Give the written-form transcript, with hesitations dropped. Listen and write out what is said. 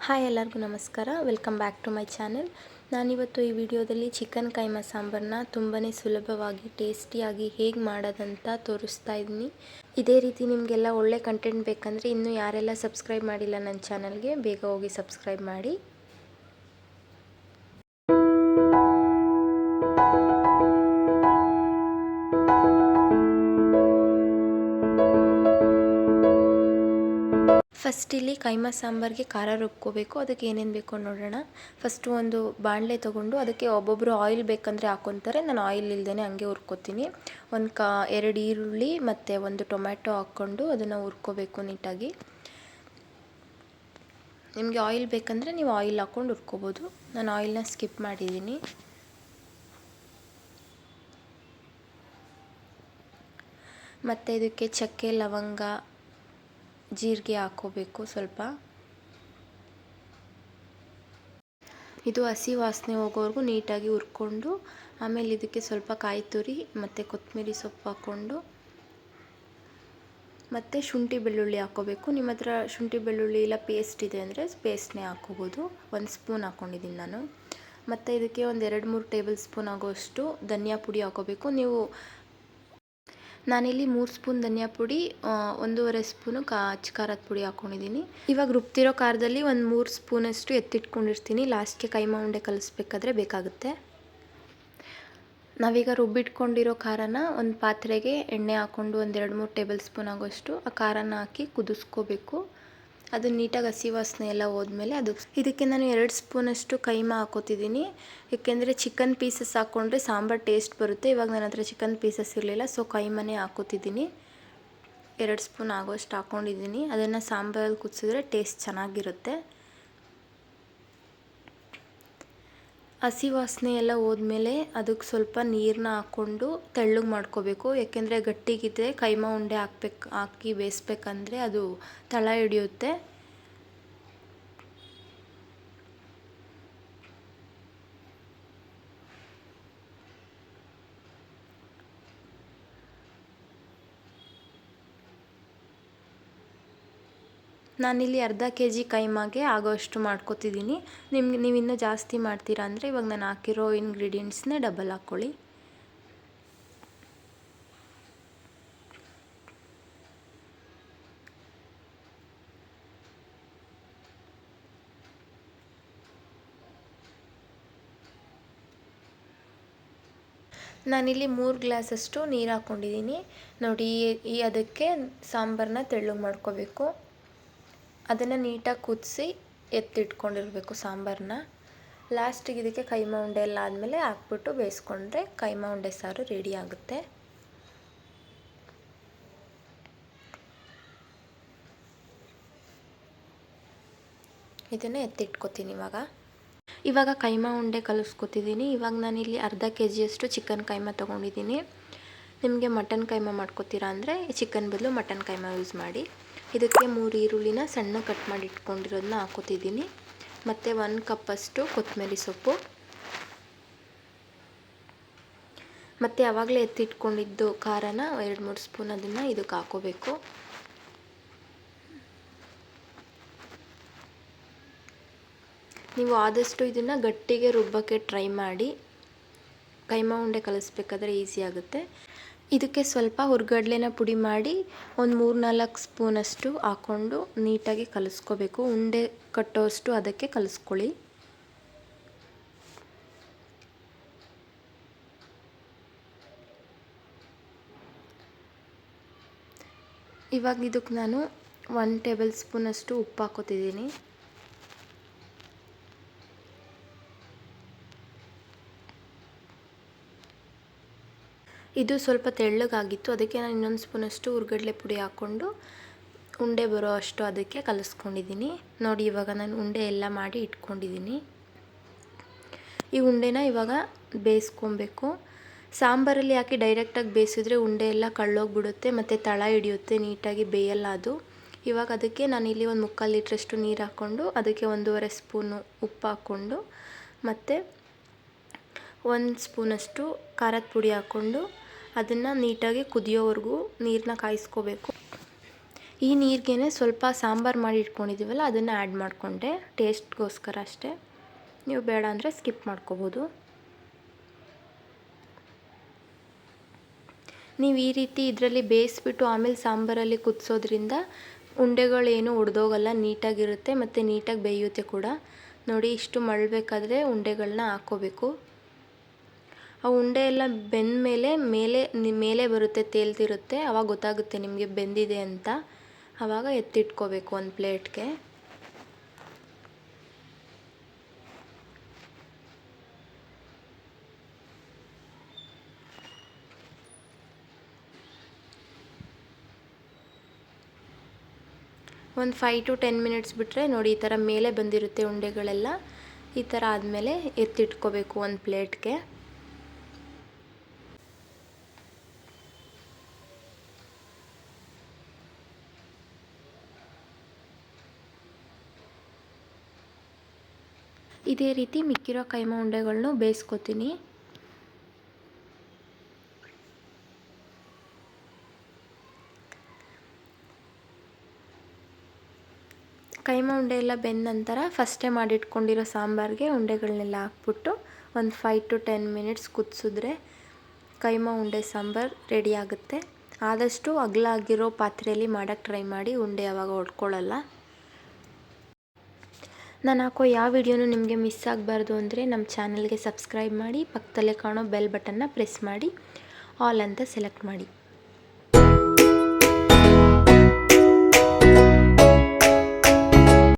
Hi ಎಲ್ಲರಿಗೂ ನಮಸ್ಕಾರ. Welcome back to my channel. ನಾನಿವತ್ತು ಈ ವಿಡಿಯೋದಲ್ಲಿ ಚಿಕನ್ ಕೈಮಾ ಸಾಂಬಾರನ್ನ ತುಂಬಾ ಸುಲಭವಾಗಿ ಟೇಸ್ಟಿಯಾಗಿ ಹೇಗೆ ಮಾಡೋದಂತ ತೋರಿಸ್ತಾ ಇದ್ದೀನಿ. ಇದೇ ರೀತಿ ನಿಮಗೆಲ್ಲ ಒಳ್ಳೆ ಕಂಟೆಂಟ್ ಬೇಕಂದರೆ ಇನ್ನೂ ಯಾರೆಲ್ಲ ಸಬ್ಸ್ಕ್ರೈಬ್ ಮಾಡಿಲ್ಲ ನನ್ನ ಚಾನಲ್ಗೆ ಬೇಗ ಹೋಗಿ ಸಬ್ಸ್ಕ್ರೈಬ್ ಮಾಡಿ. ಫಸ್ಟ್ ಇಲ್ಲಿ ಕೈಮಾ ಸಾಂಬಾರಿಗೆ ಖಾರ ರುಬ್ಕೋಬೇಕು. ಅದಕ್ಕೆ ಏನೇನು ಬೇಕು ನೋಡೋಣ. ಫಸ್ಟು ಒಂದು ಬಾಣಲೆ ತೊಗೊಂಡು ಅದಕ್ಕೆ ಒಬ್ಬೊಬ್ಬರು ಆಯಿಲ್ ಬೇಕಂದರೆ ಹಾಕ್ಕೊತಾರೆ. ನಾನು ಆಯಿಲ್ ಇಲ್ಲದೇ ಹಂಗೆ ಹುರ್ಕೋತೀನಿ. ಎರಡು ಈರುಳ್ಳಿ ಮತ್ತು ಒಂದು ಟೊಮ್ಯಾಟೊ ಹಾಕ್ಕೊಂಡು ಅದನ್ನು ಹುರ್ಕೋಬೇಕು ನೀಟಾಗಿ. ನಿಮಗೆ ಆಯಿಲ್ ಬೇಕಂದರೆ ನೀವು ಆಯಿಲ್ ಹಾಕ್ಕೊಂಡು ಹುರ್ಕೋಬೋದು. ನಾನು ಆಯಿಲ್ನ ಸ್ಕಿಪ್ ಮಾಡಿದ್ದೀನಿ. ಮತ್ತು ಇದಕ್ಕೆ ಚಕ್ಕೆ, ಲವಂಗ, ಜೀರಿಗೆ ಹಾಕ್ಕೋಬೇಕು ಸ್ವಲ್ಪ. ಇದು ಹಸಿ ವಾಸನೆ ಹೋಗೋವರೆಗೂ ನೀಟಾಗಿ ಹುರ್ಕೊಂಡು ಆಮೇಲೆ ಇದಕ್ಕೆ ಸ್ವಲ್ಪ ಕಾಯಿ ತುರಿ ಮತ್ತು ಕೊತ್ತಂಬರಿ ಸೊಪ್ಪು ಹಾಕ್ಕೊಂಡು ಮತ್ತು ಶುಂಠಿ ಬೆಳ್ಳುಳ್ಳಿ ಹಾಕ್ಕೋಬೇಕು. ನಿಮ್ಮ ಹತ್ರ ಶುಂಠಿ ಬೆಳ್ಳುಳ್ಳಿ ಇಲ್ಲ ಪೇಸ್ಟ್ ಇದೆ ಅಂದರೆ ಪೇಸ್ಟ್ನೇ ಹಾಕ್ಕೋಬೋದು. 1 ಸ್ಪೂನ್ ಹಾಕ್ಕೊಂಡಿದ್ದೀನಿ ನಾನು. ಮತ್ತು ಇದಕ್ಕೆ ಒಂದು 2-3 ಟೇಬಲ್ ಸ್ಪೂನ್ ಆಗೋಷ್ಟು ಧನಿಯಾ ಪುಡಿ ಹಾಕ್ಕೋಬೇಕು. ನಾನಿಲ್ಲಿ 3 ಸ್ಪೂನ್ ಧನಿಯಾ ಪುಡಿ, 1.5 ಸ್ಪೂನು ಖಾರದ ಪುಡಿ ಹಾಕ್ಕೊಂಡಿದ್ದೀನಿ. ಇವಾಗ ರುಬ್ತಿರೋ ಖಾರದಲ್ಲಿ ಒಂದು 3 ಸ್ಪೂನಷ್ಟು ಎತ್ತಿಟ್ಕೊಂಡಿರ್ತೀನಿ. ಲಾಸ್ಟ್ಗೆ ಕೈಮಾ ಉಂಡೆ ಕಲಿಸ್ಬೇಕಾದ್ರೆ ಬೇಕಾಗುತ್ತೆ. ನಾವೀಗ ರುಬ್ಬಿಟ್ಕೊಂಡಿರೋ ಖಾರನ ಒಂದು ಪಾತ್ರೆಗೆ ಎಣ್ಣೆ ಹಾಕ್ಕೊಂಡು ಒಂದು 2-3 ಟೇಬಲ್ ಸ್ಪೂನ್ ಆಗೋಷ್ಟು ಆ ಖಾರನ ಹಾಕಿ ಕುದಿಸ್ಕೋಬೇಕು. ಅದು ನೀಟಾಗಿ ಹಸಿ ವಾಸನೆ ಎಲ್ಲ ಹೋದ್ಮೇಲೆ ಇದಕ್ಕೆ ನಾನು 2 ಸ್ಪೂನಷ್ಟು ಕೈಮಾ ಹಾಕೋತಿದ್ದೀನಿ. ಏಕೆಂದರೆ ಚಿಕನ್ ಪೀಸಸ್ ಹಾಕ್ಕೊಂಡ್ರೆ ಸಾಂಬಾರು ಟೇಸ್ಟ್ ಬರುತ್ತೆ. ಇವಾಗ ನನ್ನ ಹತ್ರ ಚಿಕನ್ ಪೀಸಸ್ ಇರಲಿಲ್ಲ, ಸೊ ಕೈಮಾನೇ ಹಾಕೋತಿದ್ದೀನಿ. 2 ಸ್ಪೂನ್ ಆಗೋಷ್ಟು ಹಾಕ್ಕೊಂಡಿದ್ದೀನಿ. ಅದನ್ನು ಸಾಂಬಾರಲ್ಲಿ ಕುದಿಸಿದ್ರೆ ಟೇಸ್ಟ್ ಚೆನ್ನಾಗಿರುತ್ತೆ. ಹಸಿ ವಾಸನೆ ಎಲ್ಲ ಹೋದ್ಮೇಲೆ ಅದಕ್ಕೆ ಸ್ವಲ್ಪ ನೀರನ್ನ ಹಾಕ್ಕೊಂಡು ತೆಳ್ಳಗೆ ಮಾಡ್ಕೋಬೇಕು. ಏಕೆಂದರೆ ಗಟ್ಟಿಗಿದ್ದರೆ ಕೈಮಾ ಉಂಡೆ ಹಾಕಿ ಬೇಯಿಸ್ಬೇಕಂದ್ರೆ ಅದು ತಳ ಹಿಡಿಯುತ್ತೆ. ನಾನಿಲ್ಲಿ ಅರ್ಧ kg ಕೈಮಾಗೆ ಆಗೋಷ್ಟು ಮಾಡ್ಕೋತಿದ್ದೀನಿ. ನೀವು ಇನ್ನೂ ಜಾಸ್ತಿ ಮಾಡ್ತೀರಾ ಅಂದರೆ ಇವಾಗ ನಾನು ಹಾಕಿರೋ ಇಂಗ್ರೀಡಿಯೆಂಟ್ಸ್ನೇ ಡಬಲ್ ಹಾಕ್ಕೊಳ್ಳಿ. ನಾನಿಲ್ಲಿ 3 ಗ್ಲಾಸಷ್ಟು ನೀರು ಹಾಕ್ಕೊಂಡಿದ್ದೀನಿ. ನೋಡಿ, ಅದಕ್ಕೆ ಸಾಂಬಾರನ್ನ ತೆಳ್ಳಗೆ ಮಾಡ್ಕೋಬೇಕು. ಅದನ್ನು ನೀಟಾಗಿ ಕುದಿಸಿ ಎತ್ತಿಟ್ಕೊಂಡಿರಬೇಕು ಸಾಂಬಾರನ್ನ. ಲಾಸ್ಟಿಗೆ ಇದಕ್ಕೆ ಕೈಮಾ ಉಂಡೆ ಎಲ್ಲ ಆದಮೇಲೆ ಹಾಕ್ಬಿಟ್ಟು ಬೇಯಿಸ್ಕೊಂಡ್ರೆ ಕೈಮಾ ಉಂಡೆ ಸಾರು ರೆಡಿ ಆಗುತ್ತೆ. ಇದನ್ನು ಎತ್ತಿಟ್ಕೋತೀನಿ. ಇವಾಗ ಕೈಮಾ ಉಂಡೆ ಕಲಿಸ್ಕೊತಿದ್ದೀನಿ. ಇವಾಗ ನಾನಿಲ್ಲಿ ಅರ್ಧ kgಯಷ್ಟು ಚಿಕನ್ ಕೈಮಾ ತೊಗೊಂಡಿದ್ದೀನಿ. ನಿಮಗೆ ಮಟನ್ ಕೈಮಾ ಮಾಡ್ಕೋತೀರಾ ಅಂದರೆ ಚಿಕನ್ ಬದಲು ಮಟನ್ ಕೈಮಾ ಯೂಸ್ ಮಾಡಿ. ಇದಕ್ಕೆ 3 ಈರುಳ್ಳಿನ ಸಣ್ಣ ಕಟ್ ಮಾಡಿ ಇಟ್ಕೊಂಡಿರೋದನ್ನ ಹಾಕೋತಿದ್ದೀನಿ. ಮತ್ತು 1 ಕಪ್ಪಷ್ಟು ಕೊತ್ತಂಬರಿ ಸೊಪ್ಪು ಮತ್ತು ಆವಾಗಲೇ ಎತ್ತಿಟ್ಕೊಂಡಿದ್ದು ಖಾರನ 2-3 ಸ್ಪೂನ್ ಅದನ್ನು ಇದಕ್ಕೆ ಹಾಕೋಬೇಕು. ನೀವು ಆದಷ್ಟು ಇದನ್ನು ಗಟ್ಟಿಗೆ ರುಬ್ಬಕ್ಕೆ ಟ್ರೈ ಮಾಡಿ. ಕೈಮಾ ಉಂಡೆ ಕಲಿಸ್ಬೇಕಾದ್ರೆ ಈಸಿ ಆಗುತ್ತೆ. ಇದಕ್ಕೆ ಸ್ವಲ್ಪ ಹುರ್ಗಡ್ಲೆನ ಪುಡಿ ಮಾಡಿ ಒಂದು 3-4 ಸ್ಪೂನಷ್ಟು ಹಾಕ್ಕೊಂಡು ನೀಟಾಗಿ ಕಲಿಸ್ಕೋಬೇಕು. ಉಂಡೆ ಕಟ್ಟೋಷ್ಟು ಅದಕ್ಕೆ ಕಲಿಸ್ಕೊಳ್ಳಿ. ಇವಾಗ ಇದಕ್ಕೆ ನಾನು 1 ಟೇಬಲ್ ಸ್ಪೂನಷ್ಟು ಉಪ್ಪು ಹಾಕೋತಿದ್ದೀನಿ. ಇದು ಸ್ವಲ್ಪ ತೆಳ್ಳಗಾಗಿತ್ತು, ಅದಕ್ಕೆ ನಾನು ಇನ್ನೊಂದು ಸ್ಪೂನಷ್ಟು ಹುರ್ಗಡ್ಲೆ ಪುಡಿ ಹಾಕ್ಕೊಂಡು ಉಂಡೆ ಬರೋ ಅಷ್ಟು ಅದಕ್ಕೆ ಕಲಿಸ್ಕೊಂಡಿದ್ದೀನಿ. ನೋಡಿ, ಇವಾಗ ನಾನು ಉಂಡೆ ಎಲ್ಲ ಮಾಡಿ ಇಟ್ಕೊಂಡಿದ್ದೀನಿ. ಈ ಉಂಡೆನ ಇವಾಗ ಬೇಯಿಸ್ಕೊಬೇಕು. ಸಾಂಬಾರಲ್ಲಿ ಹಾಕಿ ಡೈರೆಕ್ಟಾಗಿ ಬೇಯಿಸಿದ್ರೆ ಉಂಡೆ ಎಲ್ಲ ಕಳ್ಳೋಗ್ಬಿಡುತ್ತೆ ಮತ್ತು ತಳ ಹಿಡಿಯುತ್ತೆ, ನೀಟಾಗಿ ಬೇಯಲ್ಲ ಅದು. ಇವಾಗ ಅದಕ್ಕೆ ನಾನಿಲ್ಲಿ ಒಂದು 3/4 ಲೀಟ್ರಷ್ಟು ನೀರು ಹಾಕ್ಕೊಂಡು ಅದಕ್ಕೆ 1.5 ಸ್ಪೂನು ಉಪ್ಪು ಹಾಕ್ಕೊಂಡು ಮತ್ತು 1 ಸ್ಪೂನಷ್ಟು ಖಾರದ ಪುಡಿ ಹಾಕ್ಕೊಂಡು ಅದನ್ನು ನೀಟಾಗಿ ಕುದಿಯೋವರೆಗೂ ನೀರನ್ನ ಕಾಯಿಸ್ಕೋಬೇಕು. ಈ ನೀರಿಗೇ ಸ್ವಲ್ಪ ಸಾಂಬಾರು ಮಾಡಿ ಇಟ್ಕೊಂಡಿದ್ದೀವಲ್ಲ ಅದನ್ನು ಆ್ಯಡ್ ಮಾಡಿಕೊಂಡೆ ಟೇಸ್ಟ್ಗೋಸ್ಕರ ಅಷ್ಟೇ. ನೀವು ಬೇಡ ಅಂದರೆ ಸ್ಕಿಪ್ ಮಾಡ್ಕೋಬೋದು. ನೀವು ಈ ರೀತಿ ಇದರಲ್ಲಿ ಬೇಯಿಸ್ಬಿಟ್ಟು ಆಮೇಲೆ ಸಾಂಬಾರಲ್ಲಿ ಕುದಿಸೋದ್ರಿಂದ ಉಂಡೆಗಳೇನು ಒಡೆದೋಗಲ್ಲ, ನೀಟಾಗಿರುತ್ತೆ ಮತ್ತು ನೀಟಾಗಿ ಬೇಯುತ್ತೆ ಕೂಡ. ನೋಡಿ ಇಷ್ಟು ಮಳ್ಳಬೇಕಾದ್ರೆ ಉಂಡೆಗಳನ್ನ ಹಾಕ್ಕೋಬೇಕು. ಆ ಉಂಡೆ ಎಲ್ಲ ಬೆಂದ ಮೇಲೆ ಬರುತ್ತೆ, ತೇಲ್ತಿರುತ್ತೆ. ಆವಾಗ ಗೊತ್ತಾಗುತ್ತೆ ನಿಮಗೆ ಬೆಂದಿದೆ ಅಂತ. ಆವಾಗ ಎತ್ತಿಟ್ಕೋಬೇಕು ಒಂದು ಪ್ಲೇಟ್ಗೆ. ಒಂದು 5 to 10 ಮಿನಿಟ್ಸ್ ಬಿಟ್ಟರೆ ನೋಡಿ ಈ ಥರ ಮೇಲೆ ಬಂದಿರುತ್ತೆ ಉಂಡೆಗಳೆಲ್ಲ. ಈ ಥರ ಆದಮೇಲೆ ಎತ್ತಿಟ್ಕೋಬೇಕು ಒಂದು ಪ್ಲೇಟ್ಗೆ. ಇದೇ ರೀತಿ ಮಿಕ್ಕಿರೋ ಕೈಮಾ ಉಂಡೆಗಳನ್ನೂ ಬೇಯಿಸ್ಕೊತೀನಿ. ಕೈಮಾ ಉಂಡೆ ಎಲ್ಲ ಬೆಂದ ನಂತರ ಫಸ್ಟೇ ಮಾಡಿಟ್ಕೊಂಡಿರೋ ಸಾಂಬಾರಿಗೆ ಉಂಡೆಗಳನ್ನೆಲ್ಲ ಹಾಕ್ಬಿಟ್ಟು ಒಂದು 5 to 10 ಮಿನಿಟ್ಸ್ ಕುದಿಸಿದ್ರೆ ಕೈಮಾ ಉಂಡೆ ಸಾಂಬಾರು ರೆಡಿ ಆಗುತ್ತೆ. ಆದಷ್ಟು ಅಗಲ ಆಗಿರೋ ಪಾತ್ರೆಯಲ್ಲಿ ಮಾಡೋಕ್ಕೆ ಟ್ರೈ ಮಾಡಿ, ಉಂಡೆ ಆವಾಗ ಒಡ್ಕೊಳ್ಳಲ್ಲ. ನಾನು ಹಾಕೋ ಯಾವ ವಿಡಿಯೋನೂ ನಿಮಗೆ ಮಿಸ್ ಆಗಬಾರ್ದು ಅಂದರೆ ನಮ್ಮ ಚಾನಲ್ಗೆ ಸಬ್ಸ್ಕ್ರೈಬ್ ಮಾಡಿ, ಪಕ್ಕದಲ್ಲೇ ಕಾಣೋ ಬೆಲ್ ಬಟನ್ನ ಪ್ರೆಸ್ ಮಾಡಿ, ಆಲ್ ಅಂತ ಸೆಲೆಕ್ಟ್ ಮಾಡಿ.